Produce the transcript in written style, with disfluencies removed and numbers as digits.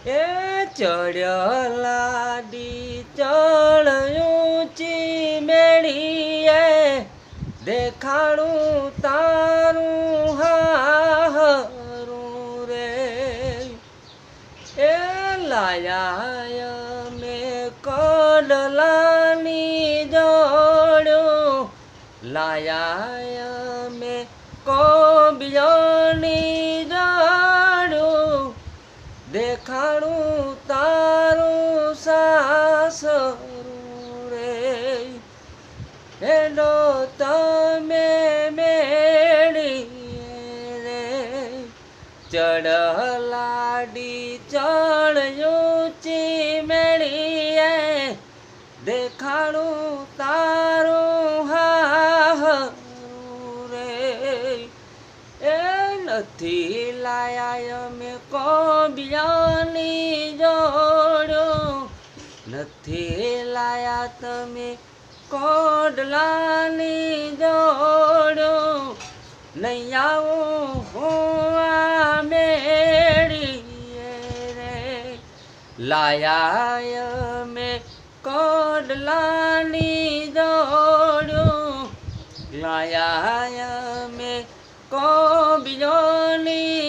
એ ચડ્યલાડી ચડ ઊંચી મેળીએ દેખાડું તારું હારું રે એ લાયા મેં કડલાની જોડ્યું લાયા મેં કોબિયોની જોડ્યું દેખાડું તારું સાસરું રે હેડો તમે મેળીએ રે ચડલાડી ચડ ઊંચી મેળીએ દેખાડું તારું હારું રે એ નથી લાયા અમે કોબિયાની જોડ્યો નથી લાયા તમે કોડલાની જોડ્યો નહીં આવું હું આ મેળીએ રે લાયા અમે કોડલાની જોડ્યો લાયા અમે કોબિયોની